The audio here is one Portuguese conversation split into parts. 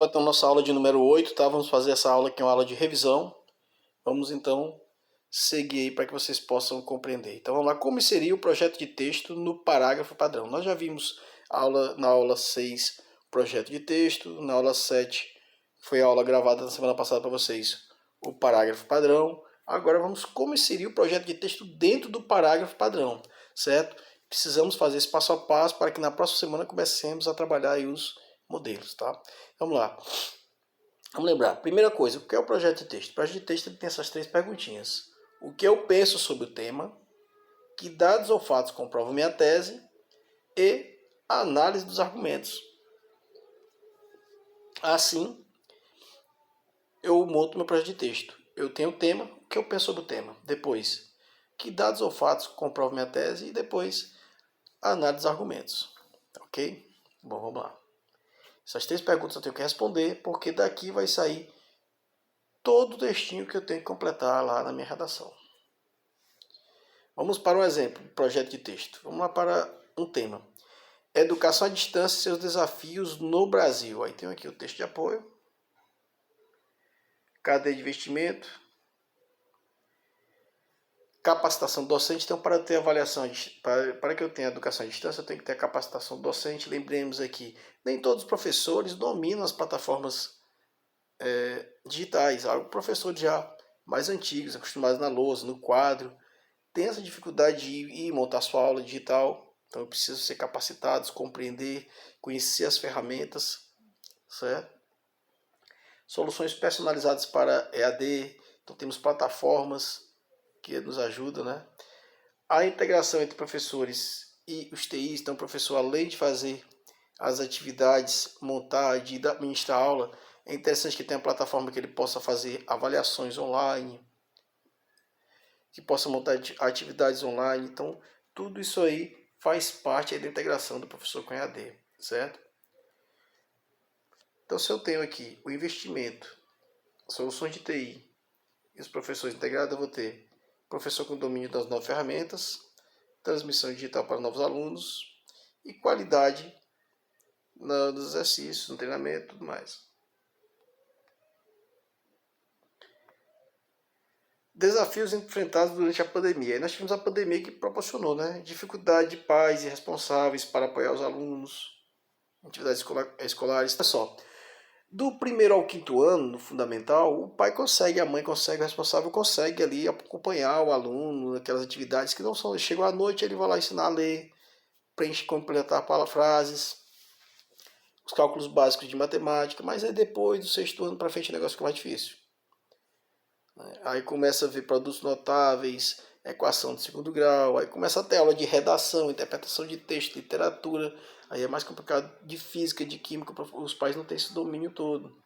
Então, nossa aula de número 8, tá? Vamos fazer essa aula aqui, uma aula de revisão. Vamos então seguir aí para que vocês possam compreender. Então vamos lá, como seria o projeto de texto no parágrafo padrão? Nós já vimos na aula 6 projeto de texto, na aula 7 foi a aula gravada na semana passada para vocês, o parágrafo padrão. Agora vamos como seria o projeto de texto dentro do parágrafo padrão, certo? Precisamos fazer esse passo a passo para que na próxima semana comecemos a trabalhar aí os modelos, tá? Vamos lá. Vamos lembrar, primeira coisa, o que é o projeto de texto? O projeto de texto tem essas 3 perguntinhas. O que eu penso sobre o tema, que dados ou fatos comprovam minha tese e a análise dos argumentos. Assim, eu monto meu projeto de texto. Eu tenho o tema, o que eu penso sobre o tema. Depois, que dados ou fatos comprovam minha tese e depois a análise dos argumentos. Ok? Bom, vamos lá. Essas 3 perguntas eu tenho que responder, porque daqui vai sair todo o textinho que eu tenho que completar lá na minha redação. Vamos para um exemplo, projeto de texto. Vamos lá para um tema. Educação à distância e seus desafios no Brasil. Aí tem aqui o texto de apoio. Cadeia de investimento. Capacitação docente. Então, para ter avaliação, para que eu tenha educação à distância, eu tenho que ter capacitação docente. Lembremos aqui, nem todos os professores dominam as plataformas digitais. Há professores já mais antigos, acostumados na lousa, no quadro, tem essa dificuldade de ir montar sua aula digital. Então eu preciso ser capacitado, compreender, conhecer as ferramentas, certo? Soluções personalizadas para EAD. Então temos plataformas que nos ajudam, né? A integração entre professores e os TIs. Então o professor, além de fazer as atividades, montar e administrar a aula, é interessante que tenha uma plataforma que ele possa fazer avaliações online, que possa montar atividades online. Então, tudo isso aí faz parte da integração do professor com EAD, certo? Então, se eu tenho aqui o investimento, soluções de TI e os professores integrados, eu vou ter professor com domínio das 9 ferramentas, transmissão digital para novos alunos e qualidade nos exercícios, no treinamento e tudo mais. Desafios enfrentados durante a pandemia. E nós tivemos a pandemia que proporcionou, né, dificuldade de pais e responsáveis para apoiar os alunos, atividades escolares. Olha só, do primeiro ao quinto ano, no fundamental, o pai consegue, a mãe consegue, o responsável consegue ali acompanhar o aluno naquelas atividades que não são. Chegou à noite, ele vai lá ensinar a ler, preencher, completar frases, os cálculos básicos de matemática, mas aí depois do sexto ano para frente o negócio fica mais difícil. Aí começa a ver produtos notáveis, equação de segundo grau, aí começa a ter aula de redação, interpretação de texto, literatura, aí é mais complicado, de física, de química, os pais não têm esse domínio todo,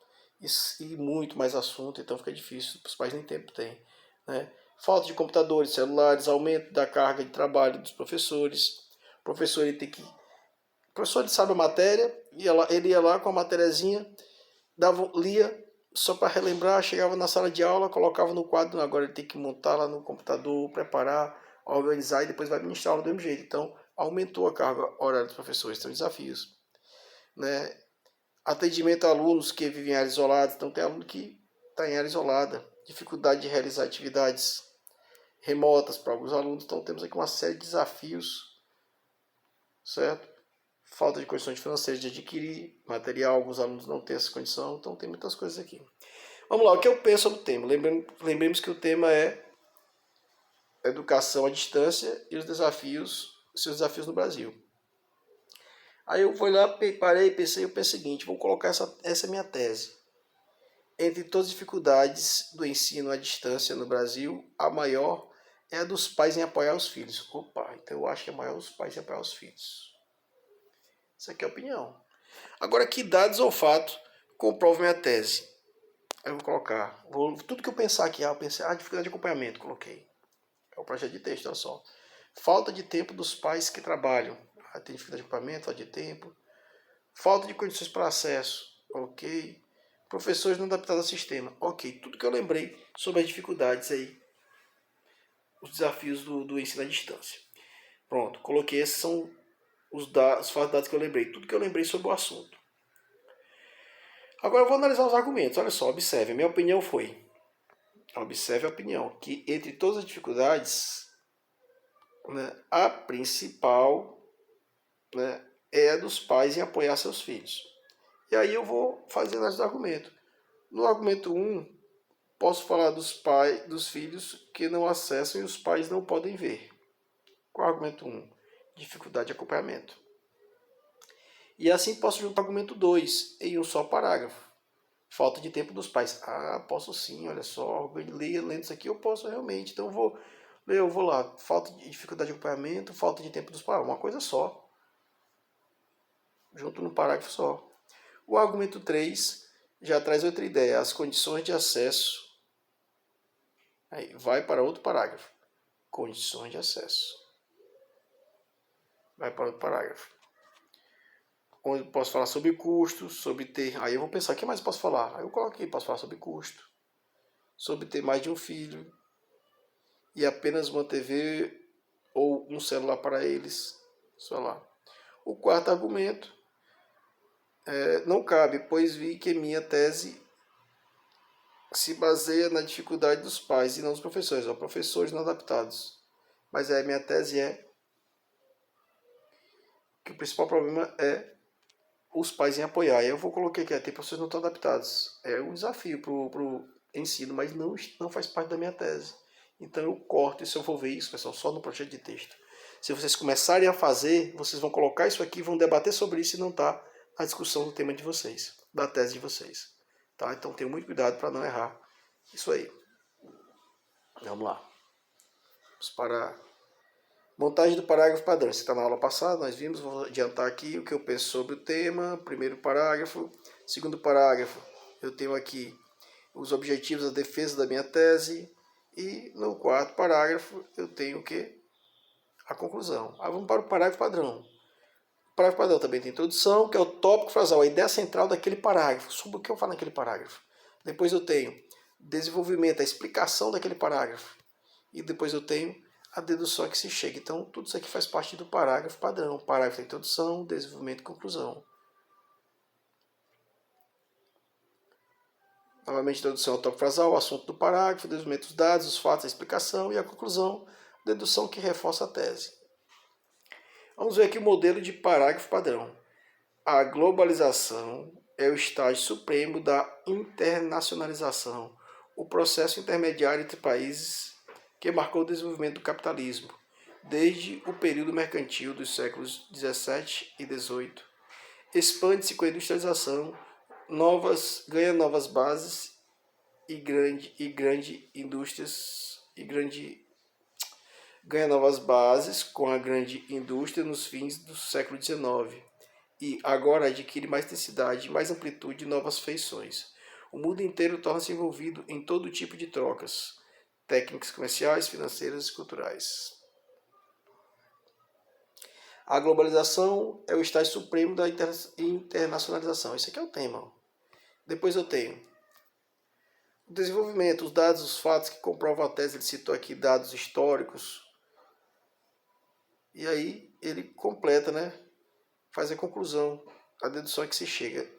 e muito mais assunto, então fica difícil, os pais nem tempo têm, né? Falta de computadores, celulares, aumento da carga de trabalho dos professores, o professor ele tem que... O professor ele sabe a matéria, ele ia lá com a matériazinha, lia, só para relembrar, chegava na sala de aula, colocava no quadro, agora ele tem que montar lá no computador, preparar, organizar e depois vai ministrar aula do mesmo jeito. Então, aumentou a carga horária dos professores, são desafios. Né? Atendimento a alunos que vivem em áreas isoladas, então tem aluno que está em área isolada, dificuldade de realizar atividades remotas para alguns alunos, então temos aqui uma série de desafios, certo? Falta de condições financeiras de adquirir material, alguns alunos não têm essa condição, então tem muitas coisas aqui. Vamos lá, o que eu penso sobre o tema? Lembremos que o tema é educação à distância e seus desafios no Brasil. Aí eu fui lá, parei, pensei o seguinte, vou colocar essa minha tese. Entre todas as dificuldades do ensino à distância no Brasil, a maior é a dos pais em apoiar os filhos. Opa, então eu acho que é a maior dos pais em apoiar os filhos. Isso aqui é a opinião. Agora, que dados ou fatos comprovam minha tese? Aí eu vou colocar, tudo que eu pensar aqui, eu pensei, dificuldade de acompanhamento, coloquei. É o projeto de texto, olha só. Falta de tempo dos pais que trabalham. Tem dificuldade de acompanhamento, falta de tempo. Falta de condições para acesso, ok. Professores não adaptados ao sistema, ok. Tudo que eu lembrei sobre as dificuldades aí, os desafios do ensino à distância. Pronto, coloquei, esses são os dados que eu lembrei, tudo que eu lembrei sobre o assunto. Agora eu vou analisar os argumentos. Olha só, observe, a minha opinião foi. Observe a opinião, que entre todas as dificuldades, né, a principal, né, é a dos pais em apoiar seus filhos. E aí eu vou fazendo os argumentos. No argumento 1, posso falar dos pais, dos filhos que não acessam e os pais não podem ver. Qual é o argumento 1? Dificuldade de acompanhamento. E assim posso juntar o argumento 2 em um só parágrafo. Falta de tempo dos pais. Ah, posso sim, olha só, lendo isso aqui eu posso realmente. Então eu vou lá. Falta de dificuldade de acompanhamento, falta de tempo dos pais. Uma coisa só. Junto num parágrafo só. O argumento 3 já traz outra ideia. As condições de acesso. Aí, vai para outro parágrafo. Condições de acesso. Vai para outro parágrafo. Onde eu posso falar sobre custo, sobre ter... Aí eu vou pensar, o que mais posso falar? Aí eu coloco aqui, posso falar sobre custo, sobre ter mais de um filho e apenas uma TV ou um celular para eles. Só lá. O quarto argumento não cabe, pois vi que minha tese se baseia na dificuldade dos pais e não dos professores, ou professores não adaptados. Mas a minha tese é que o principal problema é os pais em apoiar. Eu vou colocar aqui, tem professores não estão adaptados. É um desafio para o ensino, mas não faz parte da minha tese. Então eu corto isso, eu vou ver isso, pessoal, só no projeto de texto. Se vocês começarem a fazer, vocês vão colocar isso aqui, vão debater sobre isso e não está na discussão do tema de vocês, da tese de vocês. Tá? Então tenham muito cuidado para não errar isso aí. Vamos lá. Vamos para montagem do parágrafo padrão. Você está na aula passada, nós vimos, vou adiantar aqui o que eu penso sobre o tema. Primeiro parágrafo. Segundo parágrafo, eu tenho aqui os objetivos da defesa da minha tese. E no quarto parágrafo, eu tenho o quê? A conclusão. Aí vamos para o parágrafo padrão. O parágrafo padrão também tem introdução, que é o tópico frasal, a ideia central daquele parágrafo, sobre o que eu falo naquele parágrafo. Depois eu tenho desenvolvimento, a explicação daquele parágrafo. E depois eu tenho a dedução a que se chega. Então, tudo isso aqui faz parte do parágrafo padrão. Parágrafo da introdução, desenvolvimento e conclusão. Novamente, introdução ao tópico frasal, o assunto do parágrafo, desenvolvimento dos dados, os fatos, a explicação e a conclusão, dedução que reforça a tese. Vamos ver aqui o modelo de parágrafo padrão. A globalização é o estágio supremo da internacionalização, o processo intermediário entre países que marcou o desenvolvimento do capitalismo, desde o período mercantil dos séculos 17 e 18. Expande-se com a industrialização, ganha novas bases ganha novas bases com a grande indústria nos fins do século XIX e agora adquire mais densidade, mais amplitude e novas feições. O mundo inteiro torna-se envolvido em todo tipo de trocas, técnicas comerciais, financeiras e culturais. A globalização é o estágio supremo da internacionalização. Esse aqui é o tema. Depois eu tenho o desenvolvimento, os dados, os fatos que comprovam a tese. Ele citou aqui dados históricos. E aí ele completa, né? Faz a conclusão, a dedução é que se chega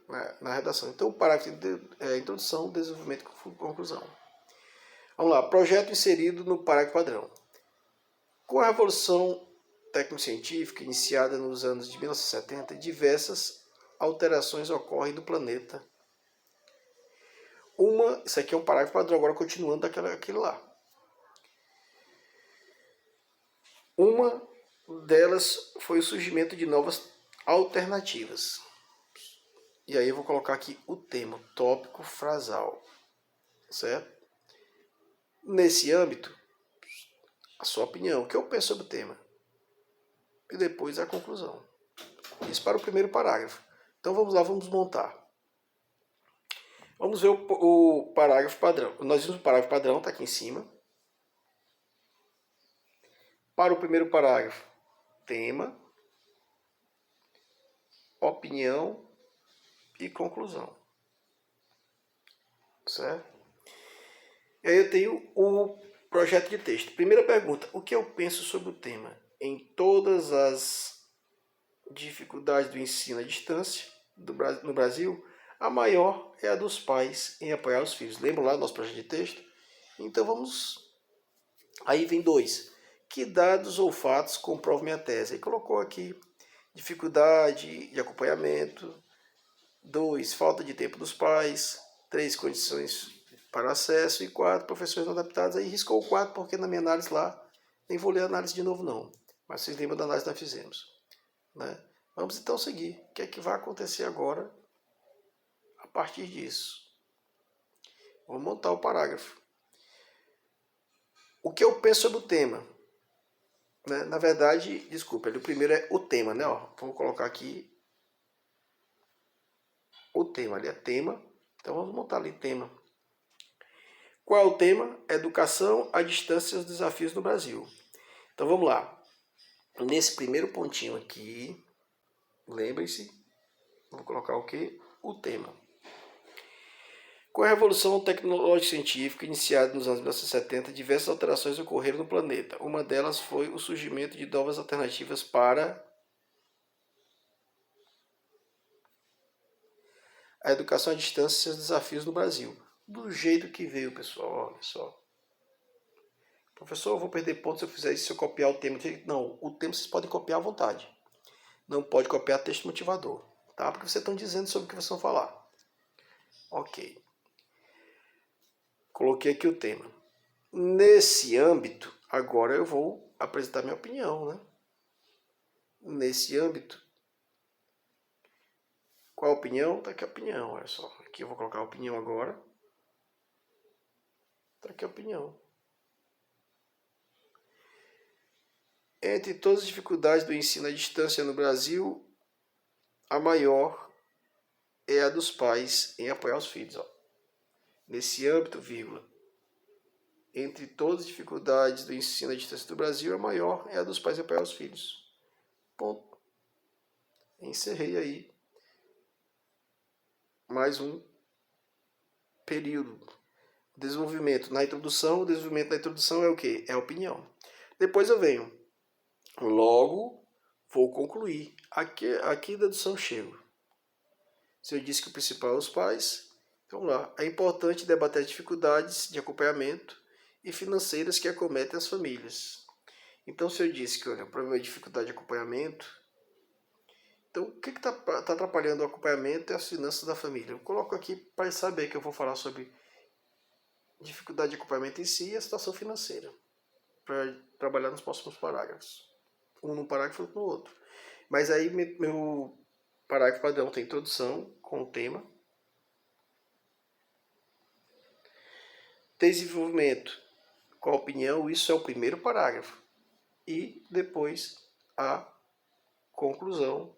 na redação. Então o parágrafo é introdução, desenvolvimento e conclusão. Vamos lá, projeto inserido no parágrafo padrão. Com a Revolução Técnico-Científica, iniciada nos anos de 1970, diversas alterações ocorrem no planeta. Isso aqui é um parágrafo padrão, agora continuando daquele lá. Uma delas foi o surgimento de novas alternativas. E aí eu vou colocar aqui o tema, tópico frasal. Certo? Nesse âmbito, a sua opinião, o que eu penso sobre o tema. E depois a conclusão. Isso para o primeiro parágrafo. Então vamos lá, vamos montar. Vamos ver o parágrafo padrão. Nós vimos o parágrafo padrão, está aqui em cima. Para o primeiro parágrafo, tema, opinião e conclusão. Certo? E aí eu tenho o projeto de texto. Primeira pergunta, o que eu penso sobre o tema? Em todas as dificuldades do ensino à distância no Brasil, a maior é a dos pais em apoiar os filhos. Lembra lá do nosso projeto de texto? Então vamos... Aí vem 2. Que dados ou fatos comprovam minha tese? Aí colocou aqui dificuldade de acompanhamento. 2. Falta de tempo dos pais. 3. Condições para acesso. E 4. Professores não adaptados. Aí riscou o 4 porque na minha análise lá, nem vou ler a análise de novo não. Mas vocês lembram da análise que nós fizemos, né? Vamos então seguir. O que é que vai acontecer agora a partir disso? Vou montar o parágrafo. O que eu penso sobre o tema? Né? Na verdade, desculpa, o primeiro é o tema, né? Ó, vou colocar aqui o tema, ali é tema. Então vamos montar ali tema. Qual é o tema? Educação à distância e os desafios no Brasil. Então vamos lá. Nesse primeiro pontinho aqui, lembrem-se, vou colocar o quê? O tema. Com a revolução tecnológica e científica iniciada nos anos 1970, diversas alterações ocorreram no planeta. Uma delas foi o surgimento de novas alternativas para a educação à distância e seus desafios no Brasil. Do jeito que veio, pessoal, olha só. Professor, eu vou perder pontos se eu fizer isso, se eu copiar o tema. Não, o tema vocês podem copiar à vontade. Não pode copiar texto motivador, tá? Porque vocês estão dizendo sobre o que vocês vão falar. Ok. Coloquei aqui o tema. Nesse âmbito, agora eu vou apresentar minha opinião, né? Nesse âmbito, qual a opinião? Tá aqui a opinião, olha só. Aqui eu vou colocar a opinião agora. Tá aqui a opinião. Entre todas as dificuldades do ensino à distância no Brasil, a maior é a dos pais em apoiar os filhos. Ó. Nesse âmbito, vírgula, entre todas as dificuldades do ensino à distância do Brasil, a maior é a dos pais em apoiar os filhos. Ponto. Encerrei aí mais um período. Desenvolvimento na introdução. O desenvolvimento na introdução é o quê? É a opinião. Depois eu venho. Logo, vou concluir. Aqui da dedução chego. Se eu disse que o principal é os pais, então vamos lá. É importante debater as dificuldades de acompanhamento e financeiras que acometem as famílias. Então, se eu disse que olha, o problema é dificuldade de acompanhamento, então o que está atrapalhando o acompanhamento é as finanças da família. Eu coloco aqui para saber que eu vou falar sobre dificuldade de acompanhamento em si e a situação financeira, para trabalhar nos próximos parágrafos. Um num parágrafo e outro no outro. Mas aí meu parágrafo padrão tem introdução com o tema. Desenvolvimento com a opinião, isso é o primeiro parágrafo. E depois a conclusão,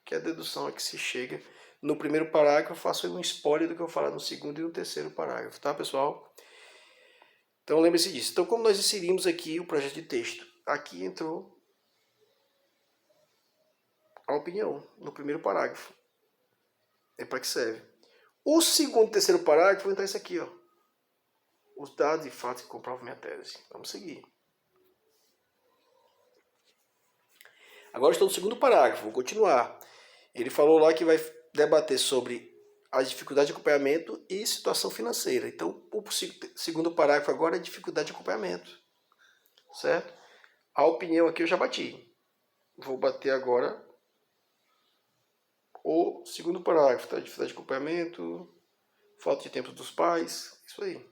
que é a dedução a que se chega. No primeiro parágrafo eu faço um spoiler do que eu vou falar no segundo e no terceiro parágrafo, tá, pessoal? Então lembre-se disso. Então, como nós inserimos aqui o projeto de texto? Aqui entrou a opinião no primeiro parágrafo. É para que serve. O segundo e terceiro parágrafo vai entrar isso aqui, ó. Os dados e fatos que comprovam minha tese. Vamos seguir. Agora estou no segundo parágrafo, vou continuar. Ele falou lá que vai debater sobre as dificuldades de acompanhamento e situação financeira. Então, o segundo parágrafo agora é dificuldade de acompanhamento. Certo? A opinião aqui eu já bati. Vou bater agora o segundo parágrafo, tá? Dificuldade de acompanhamento, falta de tempo dos pais, isso aí.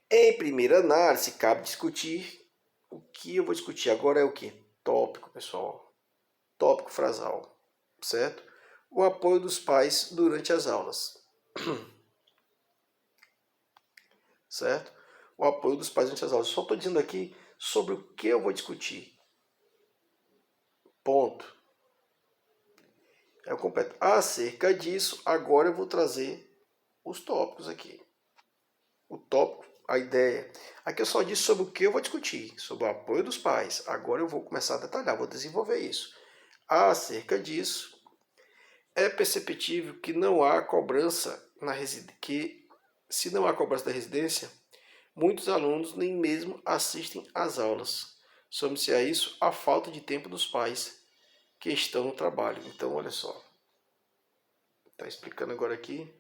Em primeira análise, cabe discutir. O que eu vou discutir agora é o que? Tópico, pessoal. Tópico frasal, certo? O apoio dos pais durante as aulas. Certo? O apoio dos pais durante as aulas. Só estou dizendo aqui sobre o que eu vou discutir. Ponto. Eu completo. Acerca disso, agora eu vou trazer os tópicos aqui. O tópico, a ideia. Aqui eu só disse sobre o que eu vou discutir, sobre o apoio dos pais. Agora eu vou começar a detalhar, vou desenvolver isso. Acerca disso, é perceptível que não há cobrança na residência, que se não há cobrança da residência, muitos alunos nem mesmo assistem às aulas. Some-se a isso a falta de tempo dos pais que estão no trabalho. Então, olha só. Está explicando agora aqui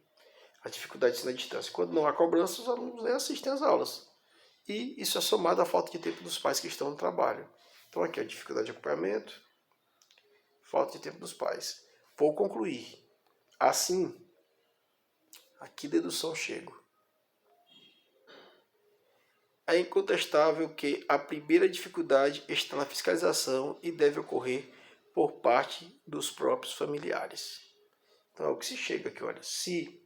a dificuldade de ensinar à distância. Quando não há cobrança, os alunos nem assistem às aulas. E isso é somado à falta de tempo dos pais que estão no trabalho. Então aqui a dificuldade de acompanhamento, falta de tempo dos pais. Vou concluir. Assim, a que dedução chego? É incontestável que a primeira dificuldade está na fiscalização e deve ocorrer por parte dos próprios familiares. Então é o que se chega aqui, olha, se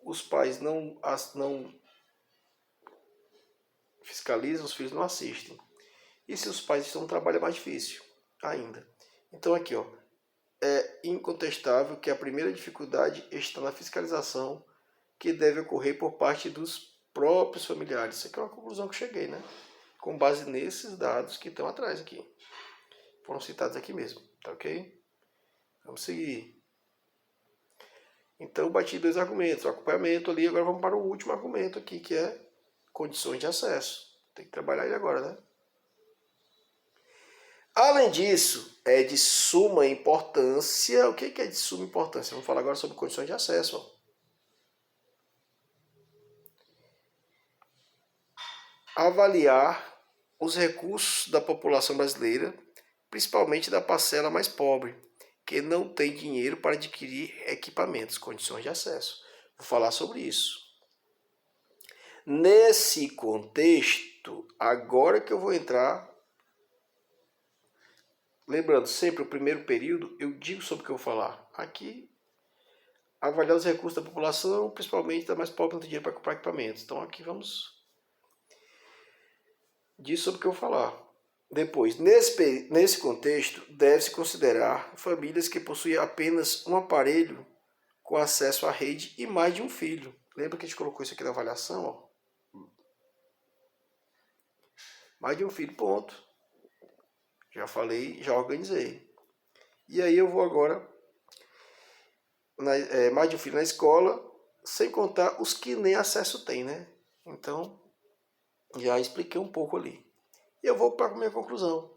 os pais não fiscalizam, os filhos não assistem. E se os pais estão no trabalho é mais difícil ainda. Então aqui, ó, é incontestável que a primeira dificuldade está na fiscalização que deve ocorrer por parte dos próprios familiares. Isso aqui é uma conclusão que cheguei, né? Com base nesses dados que estão atrás aqui. Foram citados aqui mesmo, tá ok? Vamos seguir. Então, bati 2 argumentos. O acompanhamento ali, agora vamos para o último argumento aqui, que é condições de acesso. Tem que trabalhar ele agora, né? Além disso, é de suma importância. O que é de suma importância? Vamos falar agora sobre condições de acesso. Ó. Avaliar os recursos da população brasileira, principalmente da parcela mais pobre, que não tem dinheiro para adquirir equipamentos, condições de acesso. Vou falar sobre isso. Nesse contexto, agora que eu vou entrar, lembrando sempre o primeiro período, eu digo sobre o que eu vou falar. Aqui, avaliar os recursos da população, principalmente da mais pobre, que não tem dinheiro para comprar equipamentos. Então aqui vamos disso sobre o que eu vou falar. Depois, nesse contexto, deve-se considerar famílias que possuem apenas um aparelho com acesso à rede e mais de um filho. Lembra que a gente colocou isso aqui na avaliação? Ó? Mais de um filho, ponto. Já falei, já organizei. E aí eu vou agora, mais de um filho na escola, sem contar os que nem acesso tem, né? Então, já expliquei um pouco ali. E eu vou para a minha conclusão.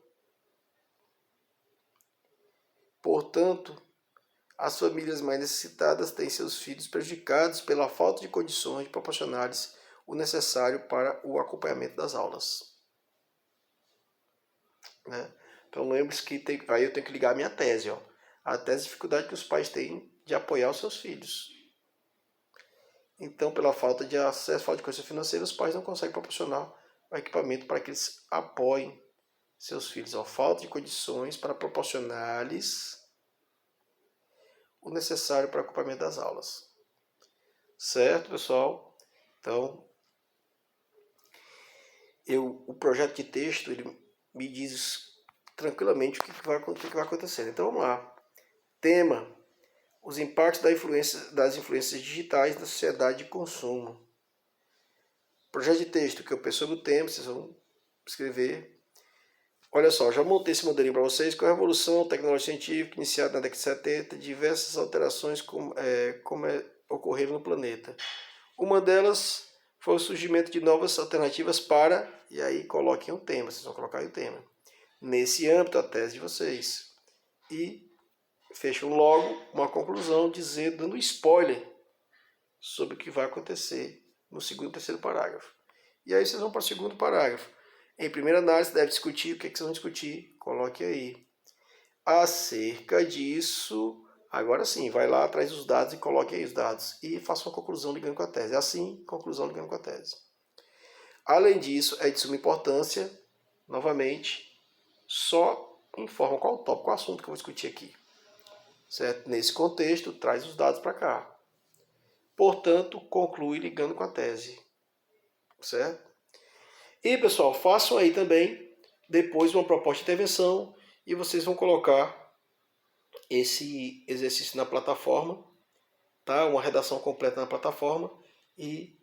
Portanto, as famílias mais necessitadas têm seus filhos prejudicados pela falta de condições de proporcionar-lhes o necessário para o acompanhamento das aulas. Né? Então lembre-se que aí eu tenho que ligar a minha tese. Ó. A tese de dificuldade que os pais têm de apoiar os seus filhos. Então, pela falta de acesso, falta de condições financeiras, os pais não conseguem proporcionar o equipamento para que eles apoiem seus filhos. Ó. Falta de condições para proporcionar-lhes o necessário para o acompanhamento das aulas. Certo, pessoal? Então, o projeto de texto ele me diz tranquilamente o que vai acontecer. Então, vamos lá. Tema: os impactos das influências digitais na sociedade de consumo. Projeto de texto que eu penso sobre o tema, vocês vão escrever. Olha só, já montei esse modelinho para vocês. Com a revolução tecnológica científica iniciada na década de 70, diversas alterações ocorreram no planeta. Uma delas foi o surgimento de novas alternativas para, e aí coloquem o tema, vocês vão colocar aí o tema. Nesse âmbito, a tese de vocês. E fecham logo uma conclusão dando spoiler sobre o que vai acontecer no segundo e terceiro parágrafo. E aí vocês vão para o segundo parágrafo. Em primeira análise, deve discutir o que vocês vão discutir. Coloque aí. Acerca disso, agora sim, vai lá, traz os dados e coloque aí os dados. E faça uma conclusão ligando com a tese. É assim, conclusão ligando com a tese. Além disso, é de suma importância, novamente, só informa qual o tópico, qual o assunto que eu vou discutir aqui. Certo? Nesse contexto, traz os dados para cá. Portanto, conclui ligando com a tese. Certo? E, pessoal, façam aí também, depois, uma proposta de intervenção e vocês vão colocar esse exercício na plataforma, tá? Uma redação completa na plataforma e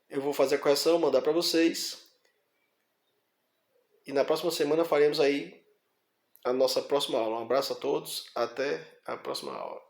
eu vou fazer a correção, mandar para vocês. E na próxima semana faremos aí a nossa próxima aula. Um abraço a todos, até a próxima aula.